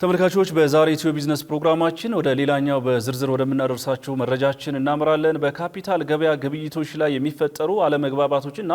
ተመልካቾች በዛሬ ኢትዮ ቢዝነስ ፕሮግራማችን ወደ ሌላኛው በዝርዝር ወደምናደርሳችሁ መረጃችን እናመራለን። በካፒታል ገበያ ግብይቶች ላይ የሚፈጠሩ አለመግባባቶችና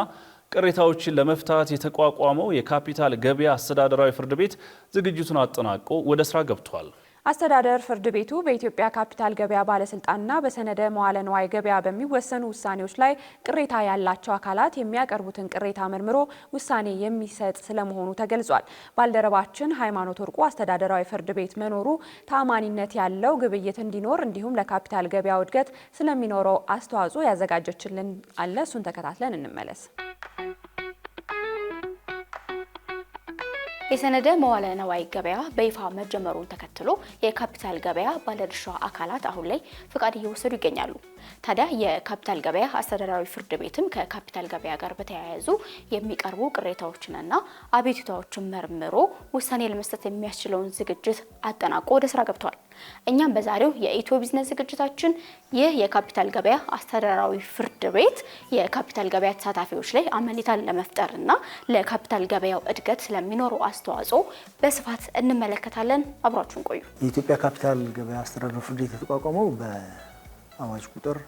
ቅሬታዎችን ለመፍታት የተቋቋመው የካፒታል ገበያ አስተዳደራዊ ፍርድ ቤት ዝግጅቱን አጠናቆ ወደ ስራ ገብቷል። አስተዳደር ፍርድ ቤቱ በኢትዮጵያ ካፒታል ገበያ ባለስልጣንና በሰነደ መዋለ ንዋይ ገበያ በሚወሰኑ ውሳኔዎች ላይ ቅሬታ ያላቸው አካላት የሚያቀርቡትን ቅሬታ መርምሮ ውሳኔ የሚሰጥ ስለመሆኑ ተገልጿል። ባልደረባችን ሃይማኖት ወርቁ አስተዳደራዊ ፍርድ ቤት መኖሩ ተአማኒነት ያለው ግብይት እንዲኖር እንዲሁም ለካፒታል ገበያው እድገት ስለሚኖረው አስተዋጽኦ ያዘጋጀችልን አለ። እሱን ተከታትለን እንመለስ። የሰነደ መዋለ ንዋይ ገበያ በይፋ መጀመሩን ተከትሎ የካፒታል ገበያ ባለድርሻ አካላት አሁን ላይ ፍቃድ እየወሰዱ ይገኛሉ። ታዲያ የካፒታል ገበያ አስተዳደራዊ ፍርድ ቤትም ከካፒታል ገበያ ጋር በተያያዙ የሚቀርቡ ቅሬታዎችንና አቤቱታዎችን መርምሮ ውሳኔ ለመስጠት የሚያስችለውን ዝግጅት አጠናቆ ወደ ስራ ገብቷል። እኛም በዛሬው የኢትዮ ቢዝነስ ዝግጅታችን ይህ የካፒታል ገበያ አስተዳደራዊ ፍርድ ቤት የካፒታል ገበያ ተሳታፊዎች ላይ አመኔታን ለመፍጠርና ለካፒታል ገበያው እድገት ስለሚኖረው አስተዋጽኦ በስፋት እንመለከታለን። አብራችሁን ቆዩ። የኢትዮጵያ ካፒታል ገበያ አስተዳደራዊ ፍርድ ቤት የተቋቋመው በአዋጅ ቁጥር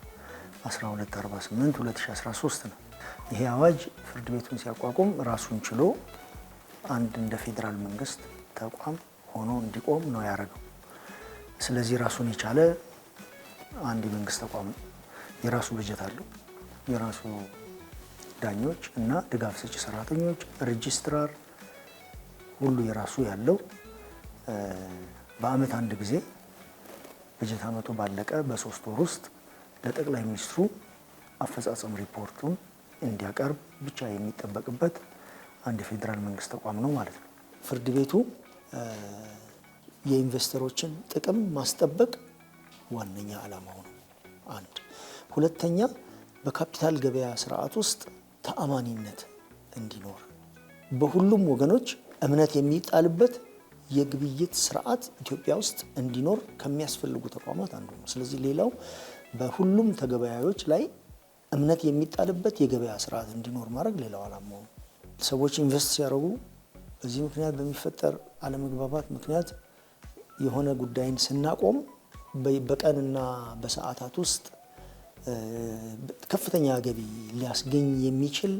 1248 2013 ነው። ይሄ አዋጅ ፍርድ ቤቱን ሲያቋቁም ራሱን ችሎ አንድ እንደ ፌዴራል መንግስት ተቋም ሆኖ እንዲቆም ነው ያደረገው። ስለዚህ ራሱን የቻለ አንድ የመንግስት ተቋም የራሱ በጀት አለው፣ የራሱ ዳኞች እና ድጋፍ ሰጪ ሰራተኞች፣ ሬጅስትራር ሁሉ የራሱ ያለው በአመት አንድ ጊዜ በጀት አመቱ ባለቀ በ3 ወር ውስጥ ለጠቅላይ ሚኒስትሩ አፈጻጸም ሪፖርቱን እንዲያቀርብ ብቻ የሚጠበቅበት አንድ የፌዴራል መንግስት ተቋም ነው ማለት ነው። ፍርድ ቤቱ የኢንቨስተሮችን ጥቅም ማስጠበቅ ዋነኛ ዓላማው ነው። አንድ ሁለተኛ በካፒታል ገበያ ስርዓት ውስጥ ተአማኒነት እንዲኖር በሁሉም ወገኖች እምነት የሚጣልበት የግብይት ስርዓት ኢትዮጵያ ውስጥ እንዲኖር ከሚያስፈልጉ ተቋማት አንዱ ነው። ስለዚህ ሌላው በሁሉም ተገበያዮች ላይ እምነት የሚጣልበት የገበያ ስርዓት እንዲኖር ማድረግ ሌላው ዓላማው ነው። ሰዎች ኢንቨስት ሲያደርጉ በዚህ ምክንያት በሚፈጠር አለመግባባት ምክንያት የሆነ ጉዳይን ስናቆም በቀንና በሰዓታት ውስጥ ከፍተኛ ገቢ ሊያስገኝ የሚችል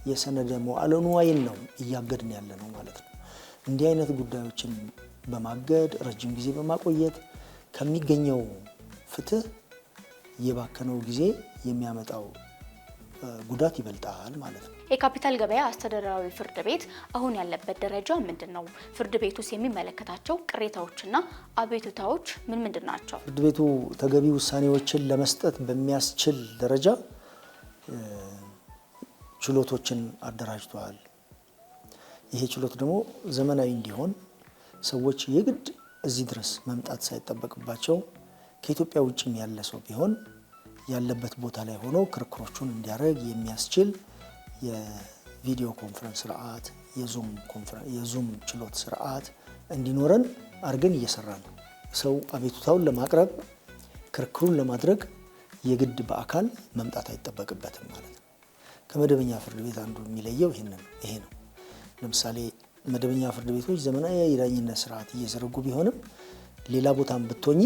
የሰነደ መዋዕለ ንዋይን ነው እያገድን ያለ ነው ማለት ነው። እንዲህ አይነት ጉዳዮችን በማገድ ረጅም ጊዜ በማቆየት ከሚገኘው ፍትህ የባከነው ጊዜ የሚያመጣው ጉዳት ይበልጣል ማለት ነው። የካፒታል ገበያ አስተዳደራዊ ፍርድ ቤት አሁን ያለበት ደረጃ ምንድነው? ፍርድ ቤቱስ የሚመለከታቸው ቅሬታዎችና አቤቱታዎች ምንድን ናቸው? ፍርድ ቤቱ ተገቢ ውሳኔዎችን ለመስጠት በሚያስችል ደረጃ ችሎቶችን አደራጅቷል። ይሄ ችሎት ደግሞ ዘመናዊ እንዲሆን ሰዎች የግድ እዚህ ድረስ መምጣት ሳይጠበቅባቸው ከኢትዮጵያ ውጭም ያለ ሰው ቢሆን ያለበት ቦታ ላይ ሆኖ ክርክሮቹን እንዲያደርግ የሚያስችል የቪዲዮ ኮንፈረንስ ስርዓት፣ የዙም ችሎት ስርዓት እንዲኖረን አድርገን እየሰራን ነው። ሰው አቤቱታውን ለማቅረብ ክርክሩን ለማድረግ የግድ በአካል መምጣት አይጠበቅበትም ማለት ነው። ከመደበኛ ፍርድ ቤት አንዱ የሚለየው ይሄ ነው። ለምሳሌ መደበኛ ፍርድ ቤቶች ዘመናዊ የዳኝነት ስርዓት እየዘረጉ ቢሆንም ሌላ ቦታም ብትሆኚ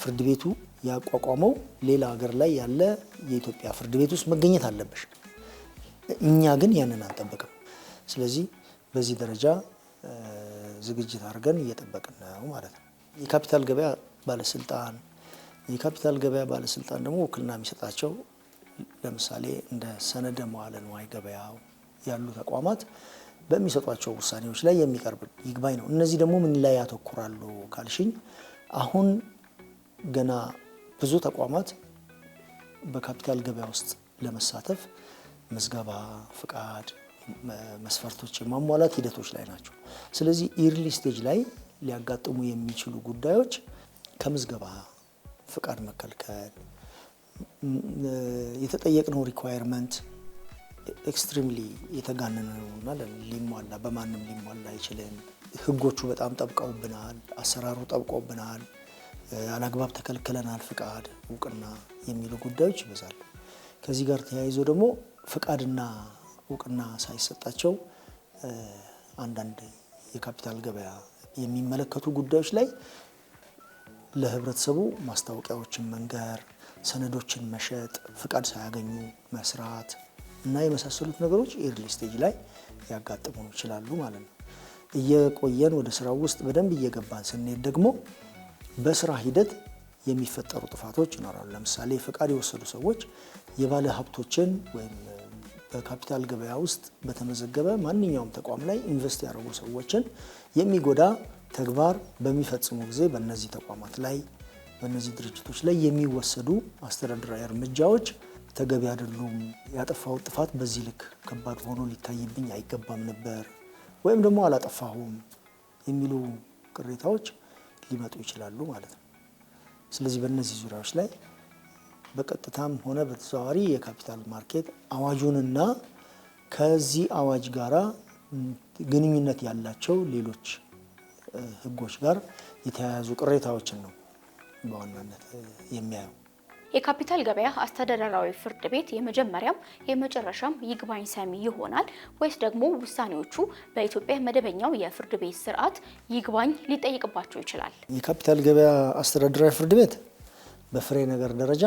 ፍርድ ቤቱ ያቋቋመው ሌላ ሀገር ላይ ያለ የኢትዮጵያ ፍርድ ቤት ውስጥ መገኘት አለብሽ። እኛ ግን ያንን አንጠብቅም። ስለዚህ በዚህ ደረጃ ዝግጅት አድርገን እየጠበቅን ነው ማለት ነው። የካፒታል ገበያ ባለስልጣን ደግሞ ውክልና የሚሰጣቸው ለምሳሌ እንደ ሰነደ መዋዕለ ንዋይ ገበያው ያሉ ተቋማት በሚሰጧቸው ውሳኔዎች ላይ የሚቀርብ ይግባኝ ነው። እነዚህ ደግሞ ምን ላይ ያተኩራሉ ካልሽኝ፣ አሁን ገና ብዙ ተቋማት በካፒታል ገበያ ውስጥ ለመሳተፍ ምዝገባ፣ ፍቃድ፣ መስፈርቶች የማሟላት ሂደቶች ላይ ናቸው። ስለዚህ ኢርሊ ስቴጅ ላይ ሊያጋጥሙ የሚችሉ ጉዳዮች ከምዝገባ፣ ፍቃድ መከልከል፣ የተጠየቅነው ሪኳየርመንት ኤክስትሪምሊ የተጋነነ ነውና ሊሟላ በማንም ሊሟላ አይችልም። ህጎቹ በጣም ጠብቀውብናል፣ አሰራሩ ጠብቀውብናል፣ አላግባብ ተከልክለናል፣ ፍቃድ፣ እውቅና የሚሉ ጉዳዮች ይበዛሉ። ከዚህ ጋር ተያይዞ ደግሞ ፍቃድና እውቅና ሳይሰጣቸው አንዳንድ የካፒታል ገበያ የሚመለከቱ ጉዳዮች ላይ ለህብረተሰቡ ማስታወቂያዎችን መንገር፣ ሰነዶችን መሸጥ፣ ፍቃድ ሳያገኙ መስራት እና የመሳሰሉት ነገሮች ኤርሊ ስቴጅ ላይ ያጋጥሙ ይችላሉ ማለት ነው። እየቆየን ወደ ስራው ውስጥ በደንብ እየገባን ስንሄድ ደግሞ በስራ ሂደት የሚፈጠሩ ጥፋቶች ይኖራሉ። ለምሳሌ ፍቃድ የወሰዱ ሰዎች የባለ ሀብቶችን ወይም በካፒታል ገበያ ውስጥ በተመዘገበ ማንኛውም ተቋም ላይ ኢንቨስት ያደረጉ ሰዎችን የሚጎዳ ተግባር በሚፈጽሙ ጊዜ በእነዚህ ተቋማት ላይ በእነዚህ ድርጅቶች ላይ የሚወሰዱ አስተዳደራዊ እርምጃዎች ተገቢ አይደሉም፣ ያጠፋው ጥፋት በዚህ ልክ ከባድ ሆኖ ሊታይብኝ አይገባም ነበር ወይም ደግሞ አላጠፋሁም የሚሉ ቅሬታዎች ሊመጡ ይችላሉ ማለት ነው። ስለዚህ በእነዚህ ዙሪያዎች ላይ በቀጥታም ሆነ በተዘዋዋሪ የካፒታል ማርኬት አዋጁንና ከዚህ አዋጅ ጋራ ግንኙነት ያላቸው ሌሎች ሕጎች ጋር የተያያዙ ቅሬታዎችን ነው በዋናነት የሚያየው። የካፒታል ገበያ አስተዳደራዊ ፍርድ ቤት የመጀመሪያም የመጨረሻም ይግባኝ ሰሚ ይሆናል ወይስ ደግሞ ውሳኔዎቹ በኢትዮጵያ መደበኛው የፍርድ ቤት ስርዓት ይግባኝ ሊጠይቅባቸው ይችላል? የካፒታል ገበያ አስተዳደራዊ ፍርድ ቤት በፍሬ ነገር ደረጃ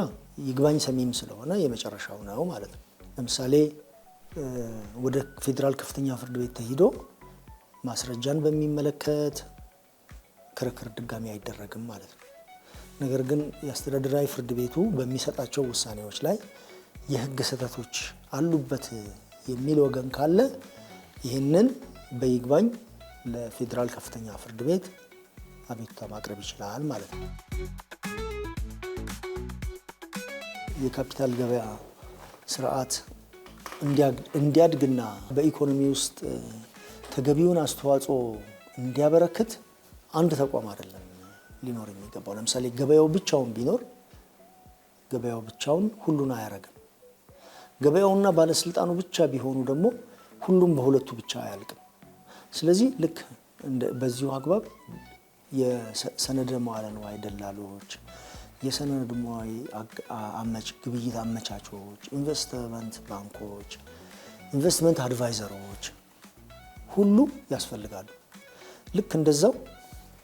ይግባኝ ሰሚም ስለሆነ የመጨረሻው ነው ማለት ነው። ለምሳሌ ወደ ፌዴራል ከፍተኛ ፍርድ ቤት ተሂዶ ማስረጃን በሚመለከት ክርክር ድጋሚ አይደረግም ማለት ነው። ነገር ግን የአስተዳደራዊ ፍርድ ቤቱ በሚሰጣቸው ውሳኔዎች ላይ የህግ ስህተቶች አሉበት የሚል ወገን ካለ ይህንን በይግባኝ ለፌዴራል ከፍተኛ ፍርድ ቤት አቤቱታ ማቅረብ ይችላል ማለት ነው። የካፒታል ገበያ ስርዓት እንዲያድግና በኢኮኖሚ ውስጥ ተገቢውን አስተዋጽኦ እንዲያበረክት አንድ ተቋም አይደለም ሊኖር የሚገባው። ለምሳሌ ገበያው ብቻውን ቢኖር ገበያው ብቻውን ሁሉን አያረግም። ገበያውና ባለስልጣኑ ብቻ ቢሆኑ ደግሞ ሁሉም በሁለቱ ብቻ አያልቅም። ስለዚህ ልክ በዚሁ አግባብ የሰነደ መዋዕለ ንዋይ ደላሎች፣ የሰነድ መዋዕለ ግብይት አመቻቾች፣ ኢንቨስትመንት ባንኮች፣ ኢንቨስትመንት አድቫይዘሮች ሁሉ ያስፈልጋሉ። ልክ እንደዛው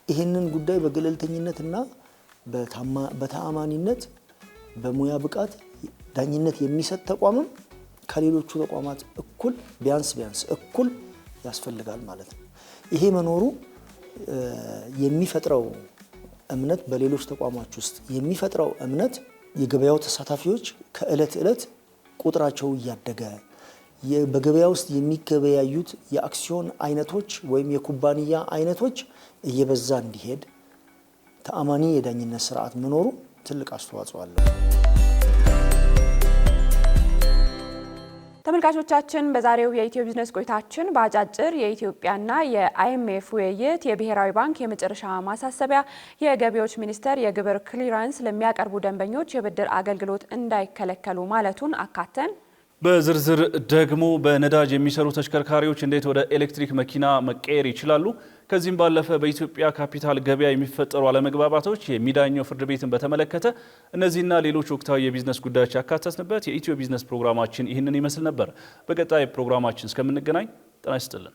ይህንን ጉዳይ በገለልተኝነትና በተአማኒነት በሙያ ብቃት ዳኝነት የሚሰጥ ተቋምም ከሌሎቹ ተቋማት እኩል ቢያንስ እኩል ያስፈልጋል ማለት ነው። ይሄ መኖሩ የሚፈጥረው እምነት በሌሎች ተቋማት ውስጥ የሚፈጥረው እምነት የገበያው ተሳታፊዎች ከእለት ዕለት ቁጥራቸው እያደገ በገበያ ውስጥ የሚገበያዩት የአክሲዮን አይነቶች ወይም የኩባንያ አይነቶች እየበዛ እንዲሄድ ተአማኒ የዳኝነት ስርዓት መኖሩ ትልቅ አስተዋጽኦ አለው። ተመልካቾቻችን በዛሬው የኢትዮ ቢዝነስ ቆይታችን በአጫጭር የኢትዮጵያና የአይኤምኤፍ ውይይት የብሔራዊ ባንክ የመጨረሻ ማሳሰቢያ፣ የገቢዎች ሚኒስቴር የግብር ክሊራንስ ለሚያቀርቡ ደንበኞች የብድር አገልግሎት እንዳይከለከሉ ማለቱን አካተን በዝርዝር ደግሞ በነዳጅ የሚሰሩ ተሽከርካሪዎች እንዴት ወደ ኤሌክትሪክ መኪና መቀየር ይችላሉ፣ ከዚህም ባለፈ በኢትዮጵያ ካፒታል ገበያ የሚፈጠሩ አለመግባባቶች የሚዳኘው ፍርድ ቤትን በተመለከተ እነዚህና ሌሎች ወቅታዊ የቢዝነስ ጉዳዮች ያካተትንበት የኢትዮ ቢዝነስ ፕሮግራማችን ይህንን ይመስል ነበር። በቀጣይ ፕሮግራማችን እስከምንገናኝ ጤና ይስጥልን።